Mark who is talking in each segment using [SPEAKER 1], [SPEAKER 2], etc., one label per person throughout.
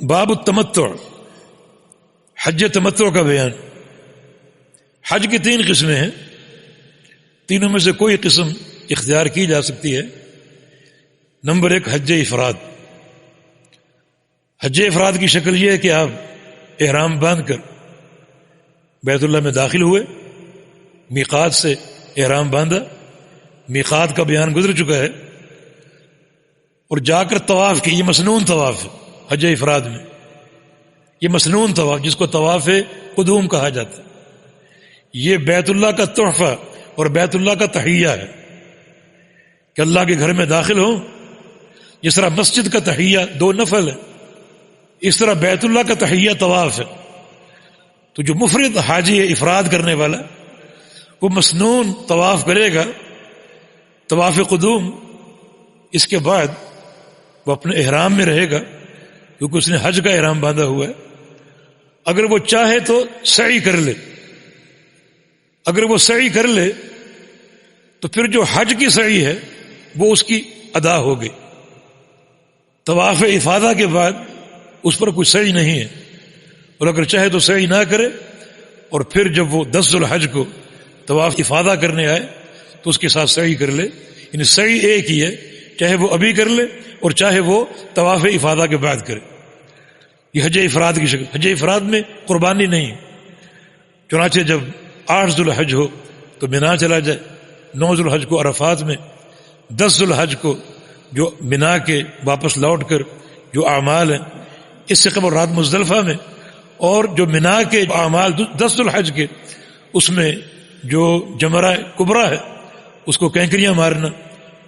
[SPEAKER 1] باب التمتع، حج تمتع کا بیان۔ حج کی 3 قسمیں ہیں، تینوں میں سے کوئی قسم اختیار کی جا سکتی ہے۔ نمبر 1 حج افراد۔ حج افراد کی شکل یہ ہے کہ آپ احرام باندھ کر بیت اللہ میں داخل ہوئے، میقات سے احرام باندھا، میقات کا بیان گزر چکا ہے، اور جا کر طواف کی۔ یہ مسنون طواف ہے حج افراد میں، یہ مسنون طواف جس کو طواف قدوم کہا جاتا ہے، یہ بیت اللہ کا تحفہ اور بیت اللہ کا تحیہ ہے کہ اللہ کے گھر میں داخل ہوں۔ جس طرح مسجد کا تحیہ 2 نفل ہے، اس طرح بیت اللہ کا تحیہ طواف ہے۔ تو جو مفرد حاجی ہے، افراد کرنے والا، وہ مسنون طواف کرے گا، طواف قدوم۔ اس کے بعد وہ اپنے احرام میں رہے گا کیونکہ اس نے حج کا احرام باندھا ہوا ہے۔ اگر وہ چاہے تو سعی کر لے، اگر وہ سعی کر لے تو پھر جو حج کی سعی ہے وہ اس کی ادا ہو گئی۔ طواف افاضہ کے بعد اس پر کوئی سعی نہیں ہے، اور اگر چاہے تو سعی نہ کرے، اور پھر جب وہ 10 ذو الحج کو طواف افاضہ کرنے آئے تو اس کے ساتھ سعی کر لے۔ یعنی سعی ایک ہی ہے، چاہے وہ ابھی کر لے اور چاہے وہ طواف افاضہ کے بعد کرے۔ یہ حج افراد کی شکل۔ حج افراد میں قربانی نہیں، چنانچہ جب 8 ذو الحج ہو تو منا چلا جائے، 9 ذو الحج کو عرفات میں، 10 ذو الحج کو جو منا کے واپس لوٹ کر جو اعمال ہیں، اس سے قبل رات مزدلفہ میں، اور جو منا کے اعمال 10 ذو الحج کے، اس میں جو جمرہ کبریٰ ہے اس کو کینکریاں مارنا،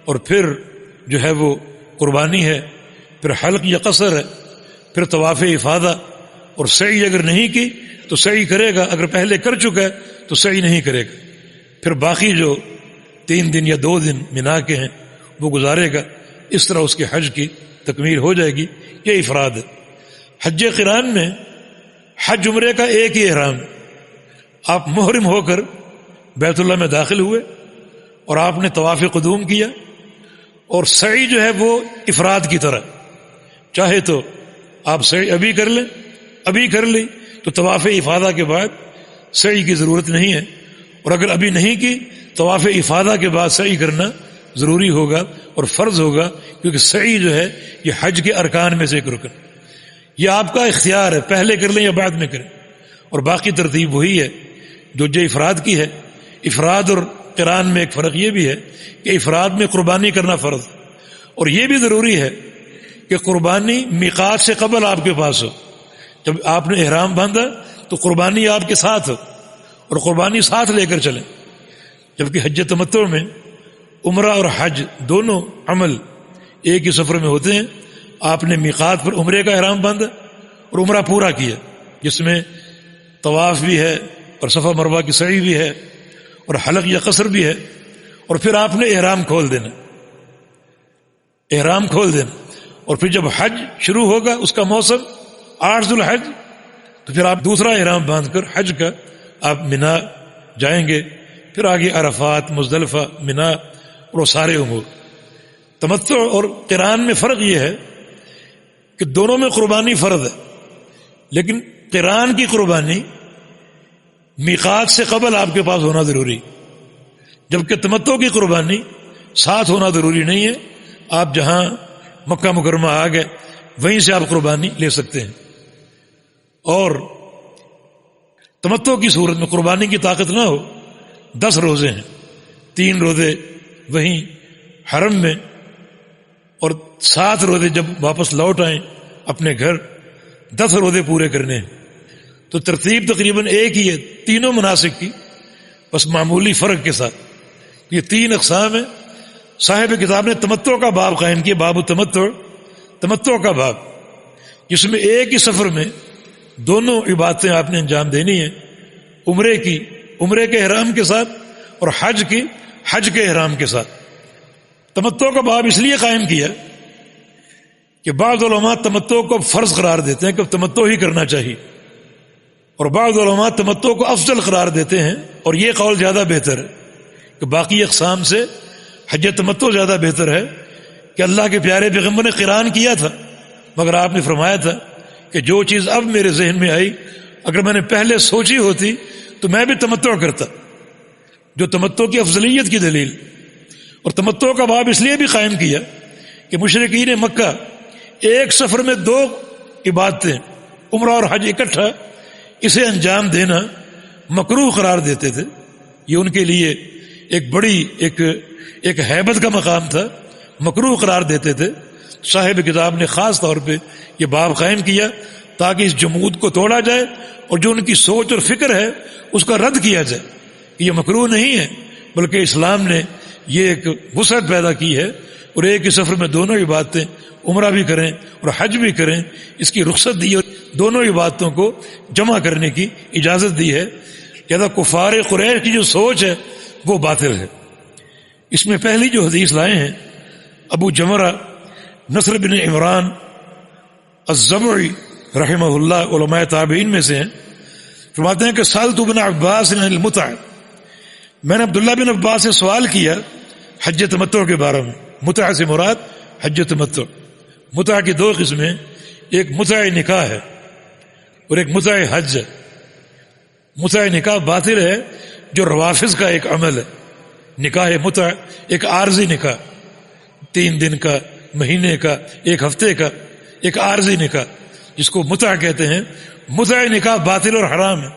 [SPEAKER 1] اور پھر جو ہے وہ قربانی ہے، پھر حلق یا قصر ہے، پھر طواف افاضہ، اور سعی اگر نہیں کی تو سعی کرے گا، اگر پہلے کر چکا ہے تو سعی نہیں کرے گا۔ پھر باقی جو 3 دن یا 2 دن منا کے ہیں وہ گزارے گا۔ اس طرح اس کے حج کی تکمیل ہو جائے گی۔ یہ افراد ہے۔ حج قران میں حج عمرے کا ایک ہی احرام، آپ محرم ہو کر بیت اللہ میں داخل ہوئے اور آپ نے طواف قدوم کیا، اور سعی جو ہے وہ افراد کی طرح، چاہے تو آپ سعی ابھی کر لیں، ابھی کر لی تو طواف افاضہ کے بعد سعی کی ضرورت نہیں ہے، اور اگر ابھی نہیں کی طواف افاضہ کے بعد سعی کرنا ضروری ہوگا اور فرض ہوگا، کیونکہ سعی جو ہے یہ حج کے ارکان میں سے ایک رکن۔ یہ آپ کا اختیار ہے، پہلے کر لیں یا بعد میں کریں، اور باقی ترتیب وہی ہے جو افراد کی ہے۔ افراد اور قران میں ایک فرق یہ بھی ہے کہ افراد میں قربانی کرنا فرض، اور یہ بھی ضروری ہے کہ قربانی میقات سے قبل آپ کے پاس ہو۔ جب آپ نے احرام باندھا تو قربانی آپ کے ساتھ ہو، اور قربانی ساتھ لے کر چلیں۔ جبکہ حج تمتع میں عمرہ اور حج دونوں عمل ایک ہی سفر میں ہوتے ہیں۔ آپ نے میقات پر عمرے کا احرام باندھا اور عمرہ پورا کیا، جس میں طواف بھی ہے اور صفا مروہ کی سعی بھی ہے اور حلق یا قصر بھی ہے، اور پھر آپ نے احرام کھول دینا، احرام کھول دینا، اور پھر جب حج شروع ہوگا اس کا موسم 8 ذو الحج، تو پھر آپ دوسرا احرام باندھ کر حج کا آپ منا جائیں گے، پھر آگے عرفات، مزدلفہ، منا اور وہ سارے امور۔ تمتع اور قران میں فرق یہ ہے کہ دونوں میں قربانی فرض ہے، لیکن قران کی قربانی میقات سے قبل آپ کے پاس ہونا ضروری، جبکہ تمتع کی قربانی ساتھ ہونا ضروری نہیں ہے۔ آپ جہاں مکہ مکرمہ آ گئے وہیں سے آپ قربانی لے سکتے ہیں۔ اور تمتع کی صورت میں قربانی کی طاقت نہ ہو، 10 روزے ہیں، 3 روزے وہیں حرم میں اور 7 روزے جب واپس لوٹ آئیں اپنے گھر، 10 روزے پورے کرنے ہیں۔ تو ترتیب تقریباً ایک ہی ہے تینوں مناسک کی، بس معمولی فرق کے ساتھ۔ یہ 3 اقسام ہیں۔ صاحب کتاب نے تمتع کا باب قائم کیا، باب التمتع، تمتع کا باب، جس میں ایک ہی سفر میں دونوں عبادتیں آپ نے انجام دینی ہیں، عمرے کی عمرے کے احرام کے ساتھ، اور حج کی حج کے احرام کے ساتھ۔ تمتع کا باب اس لیے قائم کیا کہ بعض علماء تمتع کو فرض قرار دیتے ہیں کہ تمتع ہی کرنا چاہیے، اور بعض علماء تمتع کو افضل قرار دیتے ہیں، اور یہ قول زیادہ بہتر ہے کہ باقی اقسام سے حج تمتع زیادہ بہتر ہے، کہ اللہ کے پیارے پیغمبر نے قران کیا تھا، مگر آپ نے فرمایا تھا کہ جو چیز اب میرے ذہن میں آئی اگر میں نے پہلے سوچی ہوتی تو میں بھی تمتع کرتا، جو تمتع کی افضلیت کی دلیل۔ اور تمتع کا باب اس لیے بھی قائم کیا کہ مشرکین مکہ ایک سفر میں 2 عبادتیں عمرہ اور حج اکٹھا اسے انجام دینا مکروہ قرار دیتے تھے۔ یہ ان کے لیے ایک بڑی ایک ہیبت کا مقام تھا، مکروہ قرار دیتے تھے۔ صاحب کتاب نے خاص طور پہ یہ باب قائم کیا تاکہ اس جمود کو توڑا جائے اور جو ان کی سوچ اور فکر ہے اس کا رد کیا جائے کہ یہ مکروہ نہیں ہے، بلکہ اسلام نے یہ ایک وسعت پیدا کی ہے اور ایک ہی سفر میں دونوں عبادتیں عمرہ بھی کریں اور حج بھی کریں، اس کی رخصت دی اور دونوں عبادتوں کو جمع کرنے کی اجازت دی ہے۔ لہذا کفار قریش کی جو سوچ ہے وہ باطل ہے۔ اس میں پہلی جو حدیث لائے ہیں ابو جمرہ نصر بن عمران الزمعی رحمہ اللہ علماء تابعین میں سے ہیں، فرماتے ہیں کہ سألت ابن عباس عن المتع، میں نے عبداللہ بن عباس سے سوال کیا حج تمتع کے بارے میں۔ متع سے مراد حج تمتع۔ متع کی 2 قسمیں، ایک متع نکاح ہے اور ایک متع حج ہے۔ متع نکاح باطل ہے جو روافض کا ایک عمل ہے۔ نکاح متع ایک عارضی نکاح، 3 دن کا، مہینے کا، 1 ہفتے کا ایک عارضی نکاح جس کو متع کہتے ہیں۔ متع نکاح باطل اور حرام ہے۔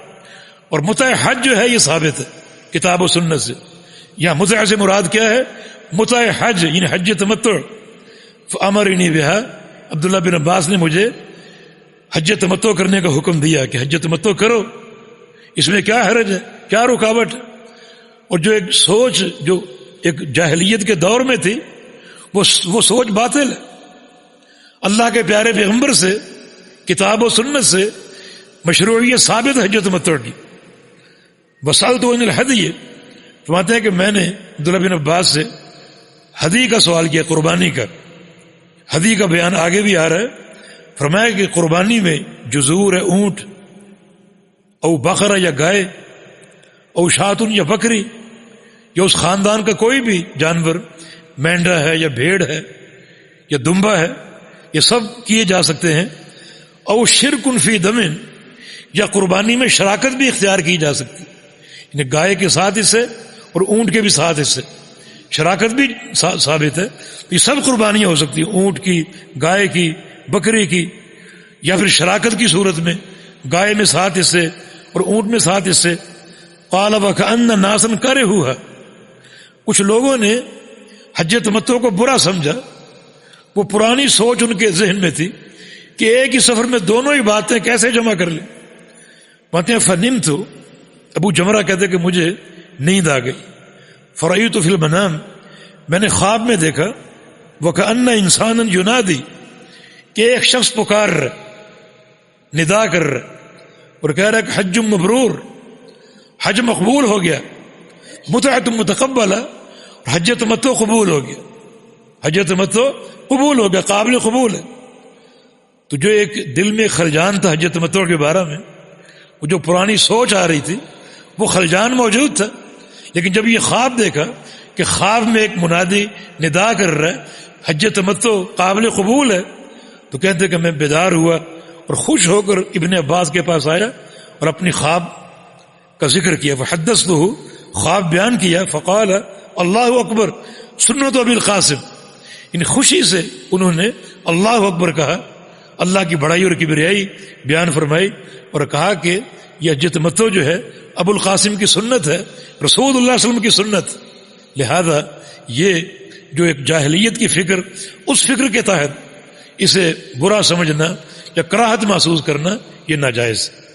[SPEAKER 1] اور متع حج جو ہے یہ ثابت ہے کتاب و سنت سے۔ یہاں متع سے مراد کیا ہے؟ متع حج یعنی حج تمتع۔ فامرنی بہا، عبداللہ بن عباس نے مجھے حج تمتع کرنے کا حکم دیا کہ حج تمتع کرو، اس میں کیا حرج ہے، کیا رکاوٹ ہے؟ اور جو ایک سوچ جو ایک جاہلیت کے دور میں تھی وہ سوچ باطل ہے۔ اللہ کے پیارے پیغمبر سے کتاب و سنت سے مشروعیت ثابت ہے حج تمتع کی۔ وسألت عن الہدی، فرماتے ہیں کہ میں نے عبداللہ بن عباس سے ہدی کا سوال کیا، قربانی کا۔ ہدی کا بیان آگے بھی آ رہا ہے۔ فرمایا کہ قربانی میں جزور ہے، اونٹ او بقرہ یا گائے، او شاتن یا بکری، یا اس خاندان کا کوئی بھی جانور، مینڈا ہے یا بھیڑ ہے یا دمبا ہے، یہ سب کیے جا سکتے ہیں۔ او شرک فی دم، یا قربانی میں شراکت بھی اختیار کی جا سکتی، یعنی گائے کے 7 حصے اور اونٹ کے بھی 7 حصے، شراکت بھی ثابت ہے۔ یہ سب قربانیاں ہو سکتی ہیں، اونٹ کی، گائے کی، بکری کی، یا پھر شراکت کی صورت میں گائے میں 7 حصے اور اونٹ میں 7 حصے۔ قال وکأن ناسا کرہوها، کچھ لوگوں نے حج تمتع کو برا سمجھا، وہ پرانی سوچ ان کے ذہن میں تھی کہ ایک ہی سفر میں دونوں ہی باتیں کیسے جمع کر لیں۔ کہتے ہیں فنمت، ابو جمرہ کہتے کہ مجھے نیند آ گئی۔ فرأیت فی المنام، میں نے خواب میں دیکھا، وکأن انسانا ینادی، کہ ایک شخص پکار رہا، ندا کر رہا اور کہہ رہا کہ حج مبرور، حج مقبول ہو گیا، متعۃ متقبلہ، حج تمتع قبول ہو گیا، حج تمتع قبول ہو گیا، قابل قبول ہے۔ تو جو ایک دل میں خلجان تھا حج تمتع کے بارے میں، وہ جو پرانی سوچ آ رہی تھی وہ خلجان موجود تھا، لیکن جب یہ خواب دیکھا کہ خواب میں ایک منادی ندا کر رہا ہے حج تمتع قابل قبول ہے، تو کہتے کہ میں بیدار ہوا اور خوش ہو کر ابن عباس کے پاس آیا اور اپنی خواب کا ذکر کیا۔ فحدثته، خواب بیان کیا۔ فقال اللہ اکبر سنت ابی القاسم، ان خوشی سے انہوں نے اللہ اکبر کہا، اللہ کی بڑائی اور کبریائی بیان فرمائی اور کہا کہ یہ حج تمتع جو ہے ابو القاسم کی سنت ہے، رسول اللہ صلی اللہ علیہ وسلم کی سنت۔ لہذا یہ جو ایک جاہلیت کی فکر، اس فکر کے تحت اسے برا سمجھنا یا کراہت محسوس کرنا یہ ناجائز ہے۔